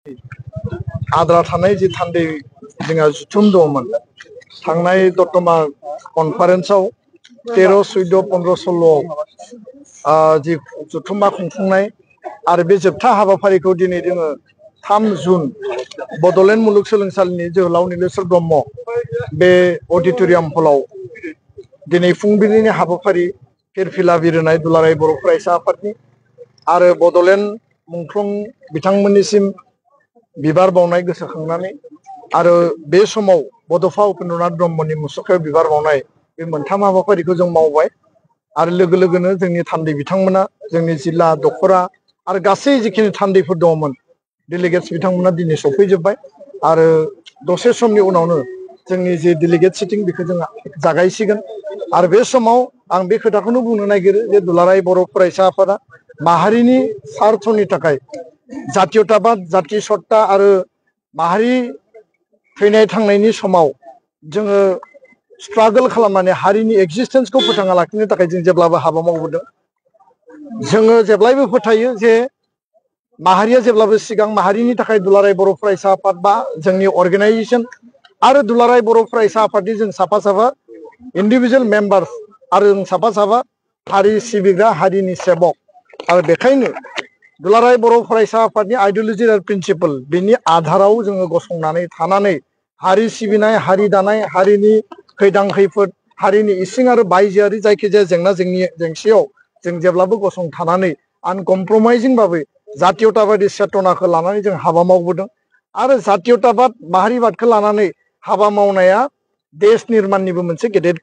आद्रा थानाय जि थान्दै जोंहा जुथुम दंमोन थांनाय दतमा कनफारेन्सआव 13, 14, 15, 16 जि जुथुमा खुंफुंनाय आरो बे जोबथा हाबाफारिखौ दिनै जोङो 3 जुन बड'लेण्ड मुलुगसोलोंसालिनि जोहोलाव नीलेश्वर ब्रह्म बे अडिट'रियाम हलाव दिनै फुंबिलिनि हाबाफारि फिरफिला बिरहोनाय दुलाराय बर' फरायसा आफादनि आरो बड'लेण्ड मुंख्लं बिथांमोननिसिम बिबार बावनाय गोसोखांनानै आरो बे समाव बड'फा उपेन्द्रनाथ ब्रह्मनि मुसुखायाव बिबार बावनाय बे मोनथाम हाबाफारिखौ जों मावबाय आरो लोगो लोगोनो जोंनि थान्दै बिथांमोना जोंनि जिल्ला दखरा आरो गासै जिखिनि थान्दैफोर दङमोन डेलिगेट्स बिथांमोना दिनै सफैजोब्बाय आरो दसे समनि उनावनो जोंनि जे डेलिगेट सिटिं बेखौ जों जागायसिगोन आरो बे समाव आं बे खोथाखौनो बुंनो नागिरो जे दुलाराय बर' फरायसा आफादा माहारिनि सार्थनि थाखाय जातीयताबाद जाति सत्ता आरो माहारि थैनाय थांनायनि समाव जोङो स्ट्रागल खालामनानै हारिनि एक्जिस्टेन्सखौ फोथांना लाखिनो थाखाय जों जेब्लाबो हाबा मावबोदों। जोङो जेब्लायबो फोथायो जे माहारिया जेब्लाबो सिगां माहारिनि थाखाय दुलाराय बर' फरायसा आफाद बा जोंनि अर्गेनाइजेसन आरो दुलाराय बर' फरायसा आफादनि जों साफा साफा इन्डिभिजुवेल मेम्बार्स आरो जों साफा साफा हारि सिबिग्रा हारिनि सेबक आरो बेखायनो दुलाराय बर' फरायसा आफादनि आइडिय'लजि आरो प्रिन्सिपल बिनि आधाराव जोङो गसंनानै थानानै हारि सिबिनाय हारि दानाय हारिनि खैदां खैफोद हारिनि इसिं आरो बायजोआरि जायखिजाया जेंना जेंसियाव जों जेब्लाबो गसंथानानै आनकमप्रमाइजिं भाबै जातीयताबादि चेतनाखौ लानानै जों हाबा मावबोदों आरो जातीयताबाद माहारिबादखौ लानानै हाबा मावनाया देश निर्माणनिबो मोनसे गेदेर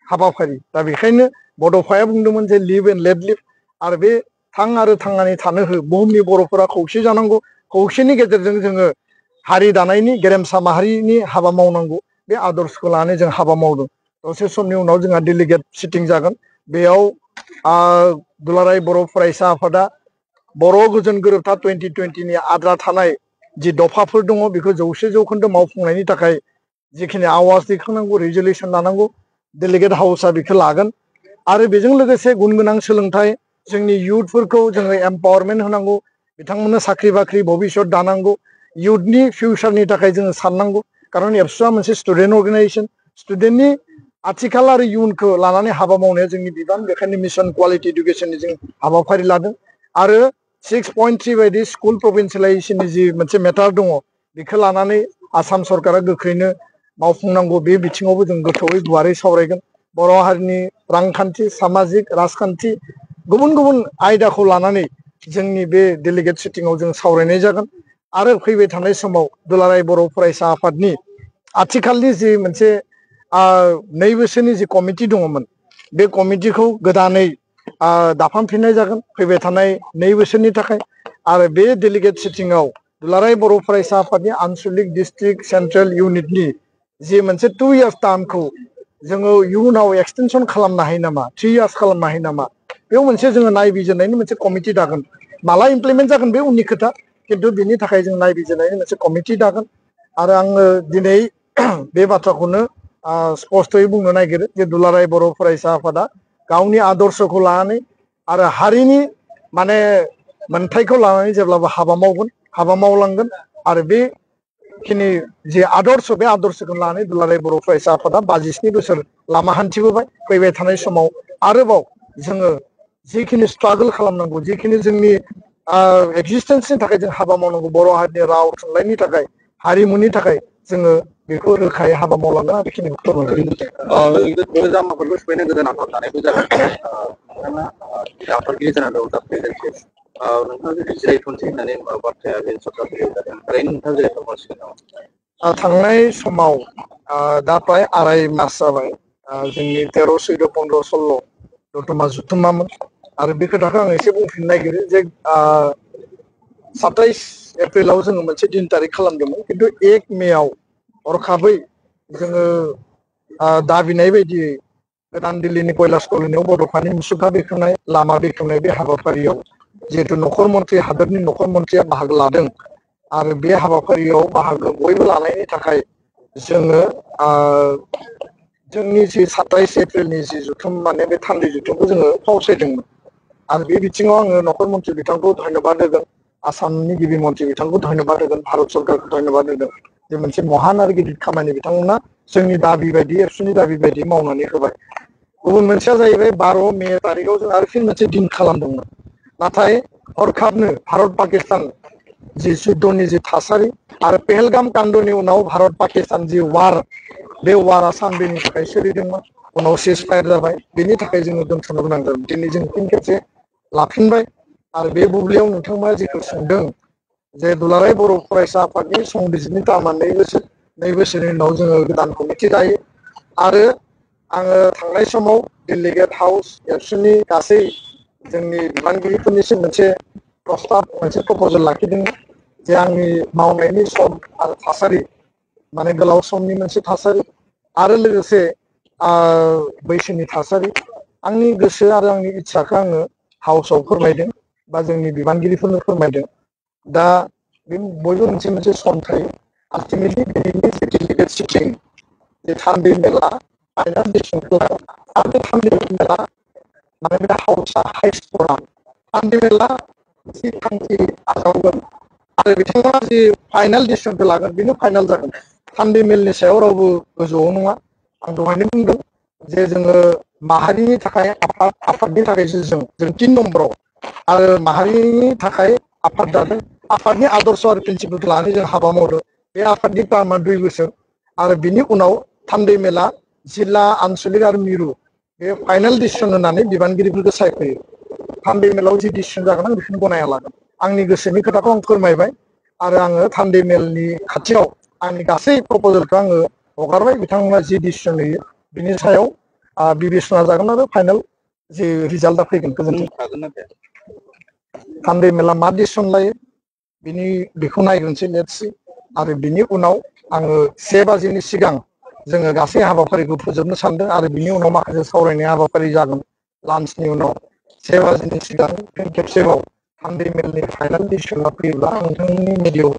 हाबाफारि दा बेखायनो बड'फाया बुंदोंमोन जे लिभ एन्ड लेट लिभ आरो बे थां आरो थांनानै थानो हो बुहुमनि बर'फोरा खौसे जानांगौ खौसेनि गेजेरजों जोङो हारि दानायनि गेरेमसा माहारिनि हाबा मावनांगौ बे आदर्शखौ लानानै जों हाबा मावदों। दसे समनि उनाव जोंहा डेलिगेट सिटिं जागोन बेयाव दुलाराय बर' फरायसा आफादा बर' गोजोन गोरोबथा 2020नि आद्रा थानाय जि दफाफोर दङ बेखौ 100% मावफुंनायनि थाखाय जिखिनि आवाज दैखांनांगौ रिजलिउसन लानांगौ डेलिगेट हाउसआ बेखौ लागोन आरो बेजों लोगोसे गुन गोनां सोलोंथाइ जोंनि इयुथफोरखौ जोङो एम्पावारमेन्ट होनांगौ बिथांमोननो साख्रि बाख्रि भबिसत दानांगौ इयुथनि फिउचारनि थाखाय जोङो साननांगौ खारन एबसुआ मोनसे स्टुडेन्ट अर्गेनाइजेसन स्टुडेन्टनि आथिखाल आरो इयुनखौ लानानै हाबा मावनाया जोंनि बिबान बेखायनो मिशन क्वालिटि इडुकेसननि जों हाबाफारि लादों आरो 6.3 बायदि स्कुल प्रभिन्सियेलाइजेसननि जि मोनसे मेटार दङ बेखौ लानानै आसाम सरकारा गोख्रैनो मावफुंनांगौ बे बिथिङावबो जों गोथौयै गुवारै सावरायगोन बर' हारिनि रांखान्थि सामाजिक राजखान्थि गुबुन गुबुन आयदाखौ लानानै जोंनि बे डेलिगेट सिटिंआव जों सावरायनाय जागोन आरो फैबाय थानाय समाव दुलाराय बर' फरायसा आफादनि आथिखालनि जि मोनसे 2 बोसोरनि जि कमिटि दङमोन बे कमिटिखौ गोदानै दाफामफिननाय जागोन फैबाय थानाय 2 बोसोरनि थाखाय आरो बे डेलिगेट सिटिंआव दुलाराय बर' फरायसा आफादनि आनसलिक डिस्ट्रिक्ट सेन्ट्रेल इउनिटनि जि मोनसे 2 इयार्स टार्मखौ जोङो इयुनाव एक्सटेनसन खालामनो हायो नामा 3 इयार्स खालामनो हायो नामा बेयाव मोनसे जोङो नायबिजिरनायनि मोनसे कमिटि दागोन माला इमप्लिमेन्ट जागोन बे उननि खोथा खिन्थु बिनि थाखाय जों नायबिजिरनायनि मोनसे कमिटि दागोन आरो आङो दिनै बे बाथ्राखौनो स्पष्टयै बुंनो नागिरो जे दुलाराय बर' फरायसा आफादा गावनि आदर्शखौ लानानै आरो हारिनि माने मोनथायखौ लानानै जेब्लाबो हाबा मावगोन हाबा मावलांगोन आरो बेखिनि जि आदर्श बे आदर्शखौ लानानै दुलाराय बर' फरायसा आफादा 27 बोसोर लामा हान्थिबोबाय फैबाय थानाय समाव आरोबाव जोङो जिखिनि स्ट्रागल खालामनांगौ जिखिनि जोंनि एक्जिस्टेन्सनि थाखाय जों हाबा मावनांगौ बर' हारिनि राव थुनलाइनि थाखाय हारिमुनि थाखाय जोङो बेखौ रोखायै हाबा मावलांगोन आरो बेखिनिखौ गोजामफोरखौ सिफायनो गोदान आफाद दानायबो जागोन नोंथाङा आफादगिरि जानानै दं दा प्रेजेन्ट नोंथाङा जुदि जिरायथ'नोसै होननानै बाथ्राया बे सरकार जादों ओरैनो नोंथाङा जिरायथ'गासिनो दं थांनाय समाव दा प्राय 2.5 मास जाबाय जोंनि 13, 14, 15, 16 दतमा जुथुमामोन आरो बे खोथाखौ आं एसे बुंफिननो नागिरो जे 27 एप्रिलाव जोङो मोनसे दिन तारिख खालामदोंमोन खिन्थु 1 मेआव हरखाबै जोङो दाबिनाय बायदियै गोदान दिल्लीनि कैलाश कल'नियाव बड'फानि मुसुखा बेखेवनाय लामा बेखेवनाय बे हाबाफारियाव जिहेतु नखर मन्थ्रि हादोरनि नखर मन्थ्रिया बाहागो लादों आरो बे हाबाफारियाव बाहागो बयबो लानायनि थाखाय जोङो जोंनि जि 27 एप्रिलनि जि जुथुम माने बे थान्दै जुथुमखौ जोङो फावसायदोंमोन आरो बे बिथिङाव आङो नखर मन्थ्रि बिथांखौ धन्यबाद होगोन आसामनि गिबि मन्थ्रि बिथांखौ धन्यबाद होगोन भारत सरकारखौ धन्यबाद होगोन जे मोनसे महान आरो गिदिर खामानि बिथांमोना जोंनि दाबि बायदि एबसुनि दाबि बायदि मावनानै होबाय गुबुन मोनसेया जाहैबाय 12 मे तारिखआव जों आरो फिन मोनसे दिन खालामदोंमोन नाथाय हरखाबनो भारत पाकिस्तान जि जुद्धनि जि थासारि आरो पेहेलगाम काण्डनि उनाव भारत पाकिस्तान जि वार बे वारा सानब्रैनि थाखाय सोलिदोंमोन उनाव सिज फायार जाबाय बेनि थाखाय जोङो दोनथ'नो गोनां जादों दिनै जों फिन खेबसे लाफिनबाय आरो बे बुब्लियाव नोंथांमोना जेखौ सोंदों जे दुलाराय बर' फरायसा आफादनि संबिजिरनि टार्मा 2 बोसोरनि उनाव जोङो गोदान कमिटि दायो आरो आङो थांनाय समाव डेलिगेट हाउस एबसुनि गासै जोंनि बिबानगिरिफोरनिसिम मोनसे प्रस्ताब मोनसे प्रप'जेल लाखिदोंमोन जे आंनि मावनायनि सम आरो थासारि माने गोलाव समनि मोनसे थासारि आरो लोगोसे बैसोनि थासारि आंनि गोसो आरो आंनि इच्छाखौ आङो हाउसआव फोरमायदों बा जोंनि बिबानगिरिफोरनो फोरमायदों दा बे बयबो मोनसे सम थायो आल्टिमेटलि दिनैनि जे डेलिगेट सिटिं जे थान्दै मेला फाइनाल डिसिजनखौ आरो बे थान्दै मेला माने बे हाउसआ हाइस्ट फराम थान्दै मेला जि थांखि आजावगोन आरो बिथांमोना जि फाइनाल डिसिजनखौ लागोन बेनो फाइनाल जागोन थान्दै मेलनि सायाव रावबो गोजौआव नङा आं दहायनो बुंदों जे जोङो माहारिनि थाखाय आफादनि थाखायसो जों 3 नम्बराव आरो माहारिनि थाखाय आफाद दादों आफादनि आदर्श आरो प्रिन्सिपलखौ लानानै जों हाबा मावदों बे आफादनि टार्मा 2 बोसोर आरो बिनि उनाव थान्दै मेला जिल्ला आनसलिक आरो मिरु बे फाइनाल डिसिजन होनानै बिबानगिरिफोरखौ सायख'यो थान्दै मेलाव जि डिसिजन जागोन आं बेखौनो गनायना लागोन आंनि गोसोनि खोथाखौ आं फोरमायबाय आरो आङो थान्दै मेलनि खाथियाव आंनि गासै प्रप'जेलखौ आङो हगारबाय बिथांमोना जि डिसिजन होयो बिनि सायाव बिबेसना जागोन आरो फाइनाल जि रिजाल्टआ फैगोन गोजोन्थों थान्दै मेला मा डिसिजन लायो बेखौ नायग्रोनोसै लेट्स आरो बिनि उनाव आङो 1 बाजिनि सिगां जोङो गासै हाबाफारिखौ फोजोबनो सानदों आरो बिनि उनाव माखासे सावरायनाय हाबाफारि जागोन लान्चनि उनाव 1 बाजिनि सिगां फिन खेबसेबाव थान्दै मेलनि फाइनाल डिसिजनआ फैयोब्ला नोंथांमोननि मिडियायाव